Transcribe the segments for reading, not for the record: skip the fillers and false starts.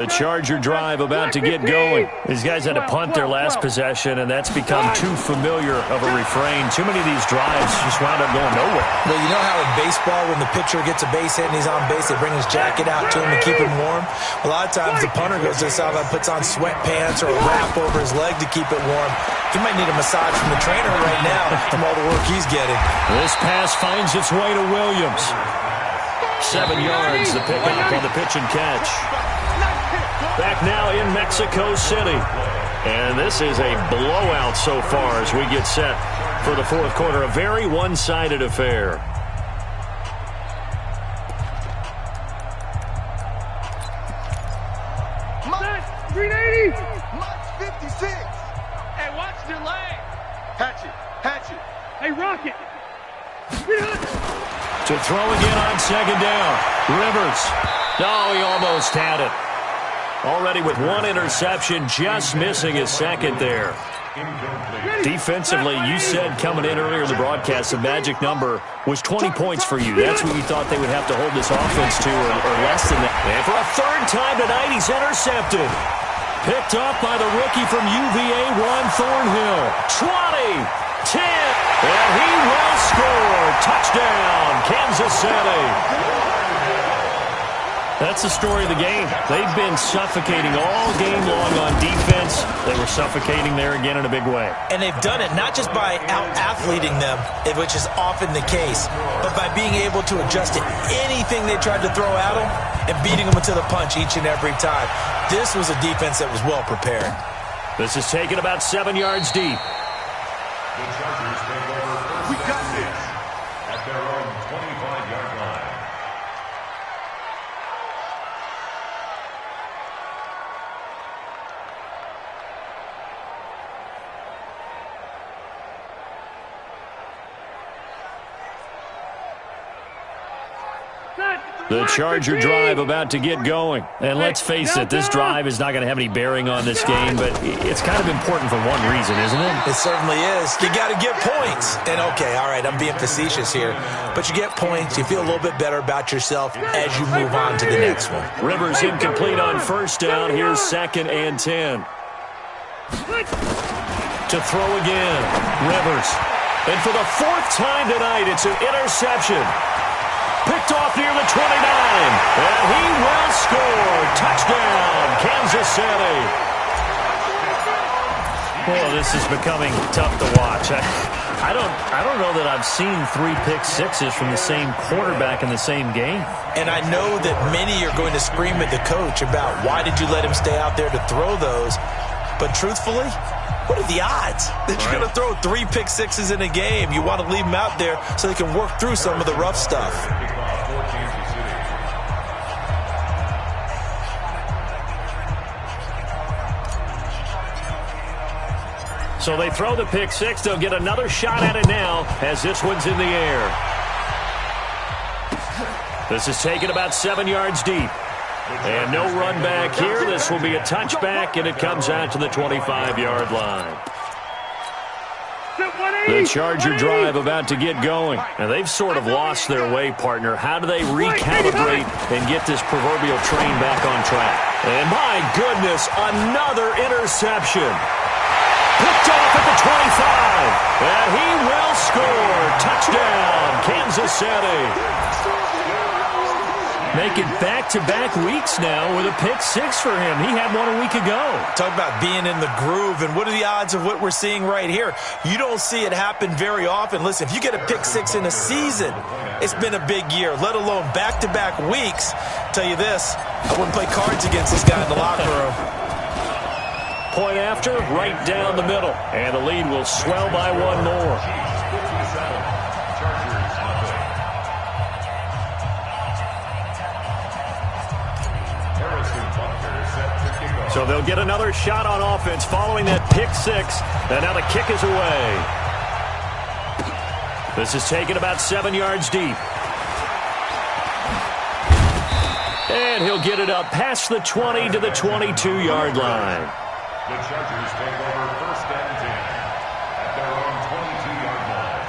The Charger drive about to get going. These guys had to punt their last possession, and that's become too familiar of a refrain. Too many of these drives just wound up going nowhere. Well, you know how in baseball, when the pitcher gets a base hit and he's on base, they bring his jacket out to him to keep him warm? A lot of times the punter goes to the sideline, puts on sweatpants or a wrap over his leg to keep it warm. He might need a massage from the trainer right now from all the work he's getting. This pass finds its way to Williams. 7 yards, the pickup on the pitch and catch. Back now in Mexico City. And this is a blowout so far as we get set for the fourth quarter. A very one-sided affair. Mike 380. Mike 56. Hey, watch the leg. Hatch it. Hey, Rocket. To throw again on second down. Rivers. No, he almost had it. Already with one interception, just missing his second there. Defensively, you said coming in earlier in the broadcast, the magic number was 20 points for you. That's what you thought they would have to hold this offense to, or less than that. And for a third time tonight, he's intercepted. Picked up by the rookie from UVA, Juan Thornhill. 20, 10, and he will score. Touchdown, Kansas City. That's the story of the game. They've been suffocating all game long on defense. They were suffocating there again in a big way. And they've done it not just by out-athleting them, which is often the case, but by being able to adjust to anything they tried to throw at them and beating them to the punch each and every time. This was a defense that was well prepared. This is taken about 7 yards deep. The Chargers take over first. We got this at their own 25-yard line. The Charger drive about to get going. And let's face it, this drive is not going to have any bearing on this game, but it's kind of important for one reason, isn't it? It certainly is. You got to get points. And, okay, all right, I'm being facetious here, but you get points, you feel a little bit better about yourself as you move on to the next one. Rivers incomplete on first down. Here's 2nd and 10. To throw again, Rivers. And for the 4th time tonight, it's an interception. Picked off near the 29, and he will score. Touchdown, Kansas City. Well, this is becoming tough to watch. I don't know that I've seen 3 pick sixes from the same quarterback in the same game. And I know that many are going to scream at the coach about why did you let him stay out there to throw those. But truthfully, what are the odds that you're going to throw 3 pick sixes in a game? You want to leave them out there so they can work through some of the rough stuff. So they throw the pick six. They'll get another shot at it now as this one's in the air. This is taken about 7 yards deep. And no run back here. This will be a touchback, and it comes out to the 25-yard line. The Charger drive about to get going. Now, they've sort of lost their way, partner. How do they recalibrate and get this proverbial train back on track? And my goodness, another interception. Picked off at the 25. And he will score. Touchdown, Kansas City. Making back-to-back weeks now with a pick six for him. He had one a week ago. Talk about being in the groove, and what are the odds of what we're seeing right here? You don't see it happen very often. Listen, if you get a pick six in a season, it's been a big year, let alone back-to-back weeks. I'll tell you this, I wouldn't play cards against this guy in the locker room. Point after, right down the middle. And the lead will swell by one more. So they'll get another shot on offense following that pick six. And now the kick is away. This is taken about 7 yards deep. And he'll get it up past the 20 to the 22-yard line. The Chargers take over 1st and 10 at their own 22-yard line.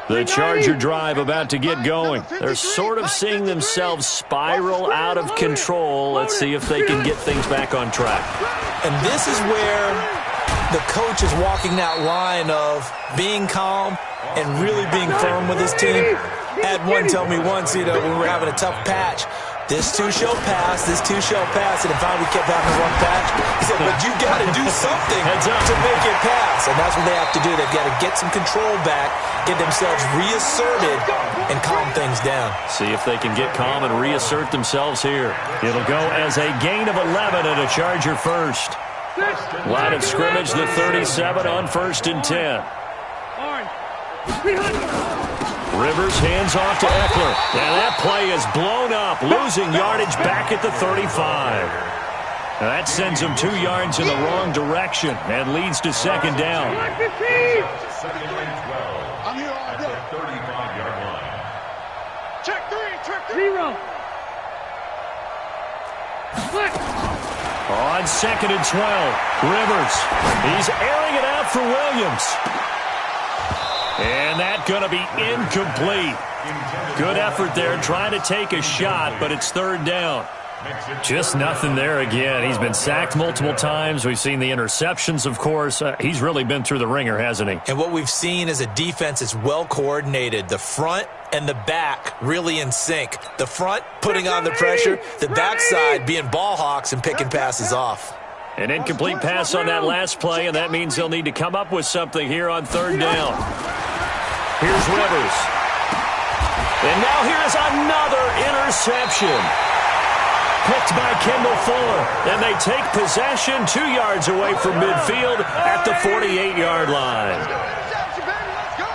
The Charger drive about to get going. They're sort of seeing themselves spiral out of control. Let's see if they can get things back on track. And this is where the coach is walking that line of being calm and really being firm with his team. I had one tell me once, when we were having a tough patch, this too shall pass, this too shall pass, and finally we kept having a rough patch. He said, but you got to do something to make it pass, and that's what they have to do. They've got to get some control back, get themselves reasserted, and calm things down. See if they can get calm and reassert themselves here. It'll go as a gain of 11 and a Charger first. Line of scrimmage, the 37 on 1st and 10. Rivers hands off to Eckler. And that play is blown up, losing yardage back at the 35. Now that sends him 2 yards in the wrong direction and leads to 2nd down. Second and 12. I'm here all At day. the 35-yard line. Check 3. 0. On 2nd and 12, Rivers. He's airing it out for Williams. And that's going to be incomplete. Good effort there, trying to take a shot, but it's 3rd down. Just nothing there again. He's been sacked multiple times. We've seen the interceptions, of course. He's really been through the ringer, hasn't he? And what we've seen is a defense that's well coordinated. The front and the back really in sync. The front putting on the pressure, the backside being ball hawks and picking passes off. An incomplete pass on that last play, and that means they'll need to come up with something here on 3rd down. Here's Rivers. And now here's another interception. Picked by Kendall Fuller. And they take possession 2 yards away from midfield at the 48-yard line.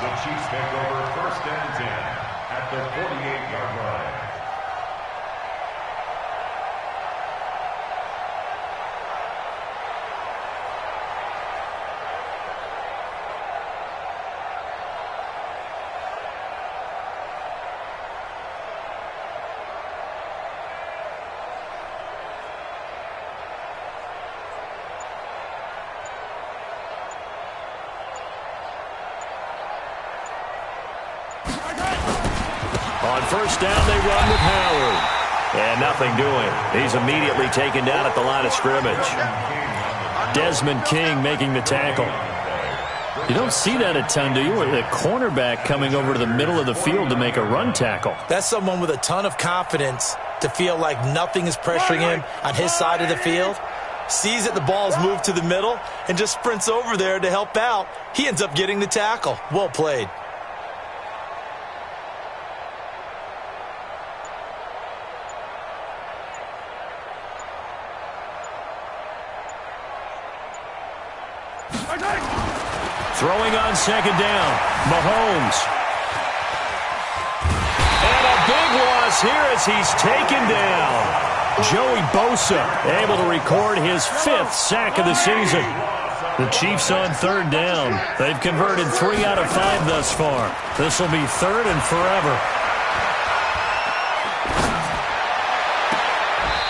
The Chiefs take over 1st and 10 at the 48-yard line. On 1st down, they run with Howard. And nothing doing. He's immediately taken down at the line of scrimmage. Desmond King making the tackle. You don't see that a ton, do you? Or the cornerback coming over to the middle of the field to make a run tackle. That's someone with a ton of confidence to feel like nothing is pressuring him on his side of the field. Sees that the ball's moved to the middle and just sprints over there to help out. He ends up getting the tackle. Well played. Throwing on 2nd down, Mahomes. And a big loss here as he's taken down. Joey Bosa able to record his 5th sack of the season. The Chiefs on 3rd down. They've converted 3 out of 5 thus far. This will be 3rd and forever.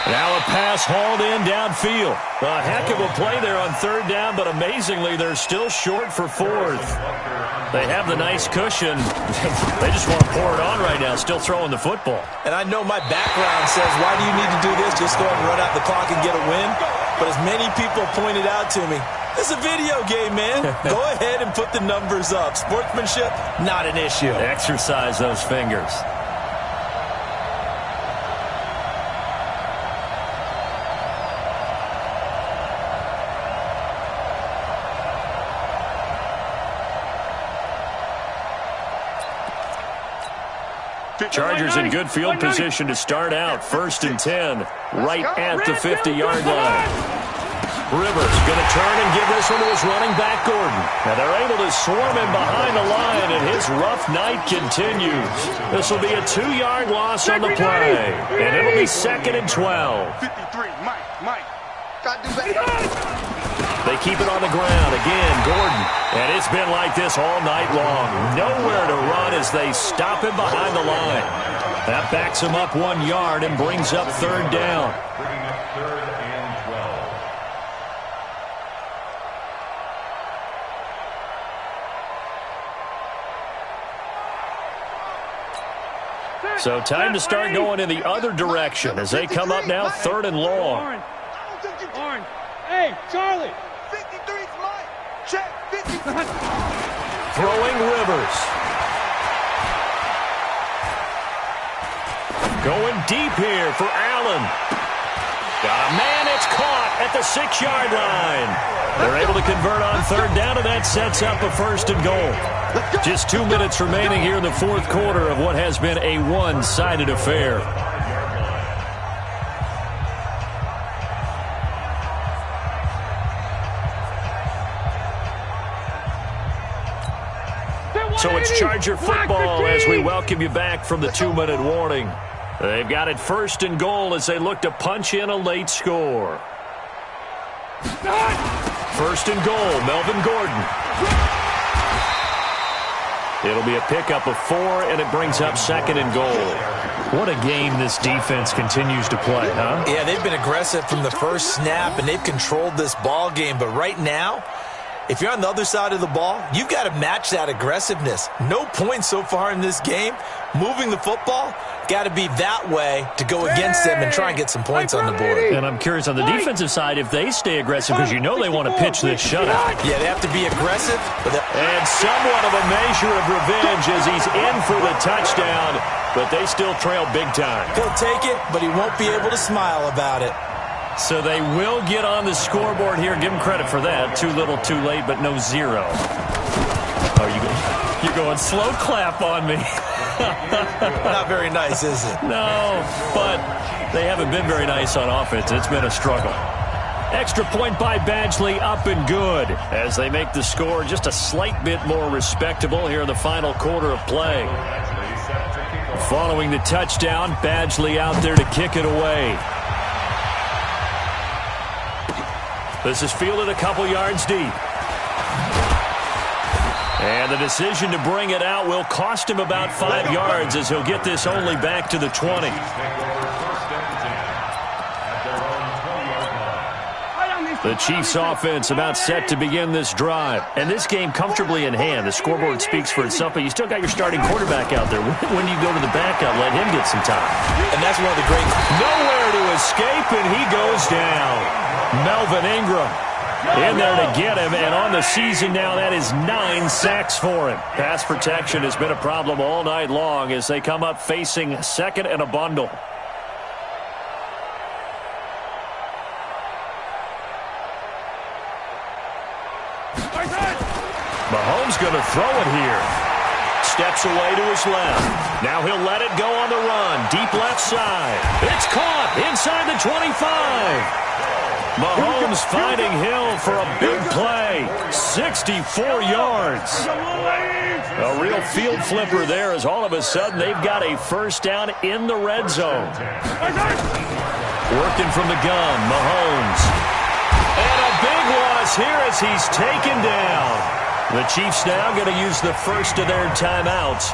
Now a pass hauled in downfield. A heck of a play there on 3rd down, but amazingly, they're still short for 4th. They have the nice cushion. They just want to pour it on right now, still throwing the football. And I know my background says, why do you need to do this? Just go and run out the clock and get a win. But as many people pointed out to me, it's a video game, man. Go ahead and put the numbers up. Sportsmanship, not an issue. Exercise those fingers. Chargers in good field position to start out. 1st and 10, right at the 50-yard line. Rivers going to turn and give this one to his running back, Gordon. And they're able to swarm him behind the line, and his rough night continues. This will be a 2-yard loss on the play, and it'll be 2nd and 12. 53, Mike. Got to do better. They keep it on the ground. Again, Gordon. And it's been like this all night long. Nowhere to run as they stop him behind the line. That backs him up 1 yard and brings up 3rd down. Bringing up 3rd and 12. So time to start going in the other direction as they come up now 3rd and long. Orange. Hey, Charlie. 53's Mike. Check. 50. Throwing Rivers. Going deep here for Allen. Got a man, it's caught at the 6-yard line. They're able to convert on 3rd down, and that sets up a 1st and goal. Just 2 minutes remaining here in the 4th quarter of what has been a one-sided affair. So it's Charger football as we welcome you back from the 2-minute warning. They've got it 1st and goal as they look to punch in a late score. 1st and goal, Melvin Gordon. It'll be a pickup of 4, and it brings up 2nd and goal. What a game this defense continues to play, huh? Yeah, they've been aggressive from the first snap, and they've controlled this ball game. But right now, if you're on the other side of the ball, you've got to match that aggressiveness. No points so far in this game. Moving the football, got to be that way to go against them and try and get some points on the board. And I'm curious on the defensive side if they stay aggressive, because you know they want to pitch this shutout. Yeah, they have to be aggressive. And somewhat of a measure of revenge as he's in for the touchdown, but they still trail big time. He'll take it, but he won't be able to smile about it. So they will get on the scoreboard here. Give them credit for that. Too little, too late, but no 0. Oh, you're going slow clap on me. Not very nice, is it? No, but they haven't been very nice on offense. It's been a struggle. Extra point by Badgley, up and good, as they make the score just a slight bit more respectable here in the final quarter of play. Following the touchdown, Badgley out there to kick it away. This is fielded a couple yards deep. And the decision to bring it out will cost him about 5 yards as he'll get this only back to the 20. The Chiefs offense about set to begin this drive. And this game comfortably in hand. The scoreboard speaks for itself, but you still got your starting quarterback out there. When you go to the backup, let him get some time. And that's one of the great... Nowhere to escape, and he goes down. Melvin Ingram in there to get him, and on the season now, that is 9 sacks for him. Pass protection has been a problem all night long as they come up facing 2nd and a bundle. Mahomes going to throw it here. Steps away to his left. Now he'll let it go on the run. Deep left side. It's caught inside the 25. Mahomes finding Hill for a big play. 64 yards. A real field flipper there as all of a sudden they've got a 1st down in the red zone. Working from the gun, Mahomes. And a big loss here as he's taken down. The Chiefs now going to use the first of their timeouts.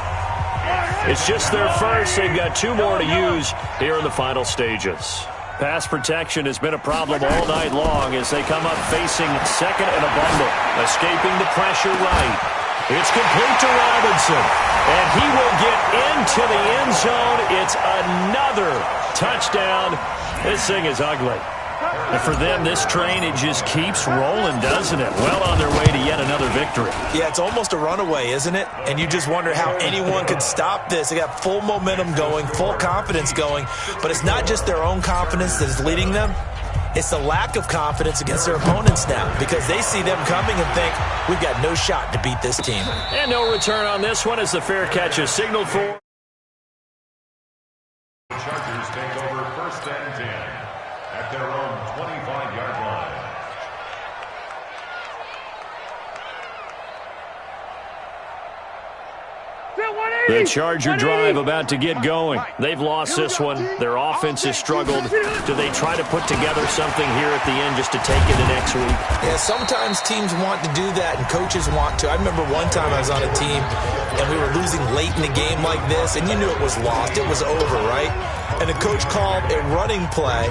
It's just their first. They've got 2 more to use here in the final stages. Pass protection has been a problem all night long as they come up facing 2nd and a bundle. Escaping the pressure right. It's complete to Robinson. And he will get into the end zone. It's another touchdown. This thing is ugly. And for them, this train, it just keeps rolling, doesn't it? Well on their way to yet another victory. Yeah, it's almost a runaway, isn't it? And you just wonder how anyone could stop this. They got full momentum going, full confidence going. But it's not just their own confidence that is leading them. It's the lack of confidence against their opponents now because they see them coming and think, we've got no shot to beat this team. And no return on this one as the fair catch is signaled for. Chargers take over 1st and 10 at their own 25-yard line. The Charger drive about to get going. They've lost this one. Their offense has struggled. Do they try to put together something here at the end just to take it the next week? Yeah, sometimes teams want to do that and coaches want to. I remember one time I was on a team and we were losing late in a game like this and you knew it was lost. It was over, right? And the coach called a running play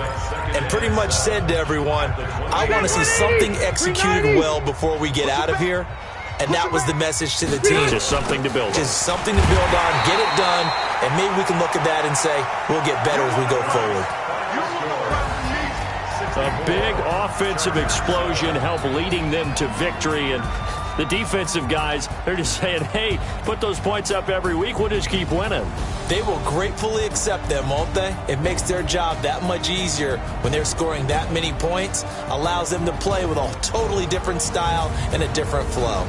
and pretty much said to everyone, I want to see something executed well before we get out of here. And that was the message to the team. Just something to build on. Just something to build on, get it done, and maybe we can look at that and say, we'll get better as we go forward. A big offensive explosion helped leading them to victory, and the defensive guys, they're just saying, hey, put those points up every week, we'll just keep winning. They will gratefully accept them, won't they? It makes their job that much easier when they're scoring that many points, allows them to play with a totally different style and a different flow.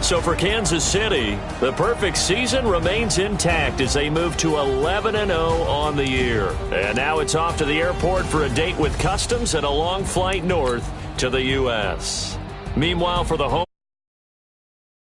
So for Kansas City, the perfect season remains intact as they move to 11-0 on the year. And now it's off to the airport for a date with Customs and a long flight north to the U.S. Meanwhile, for the home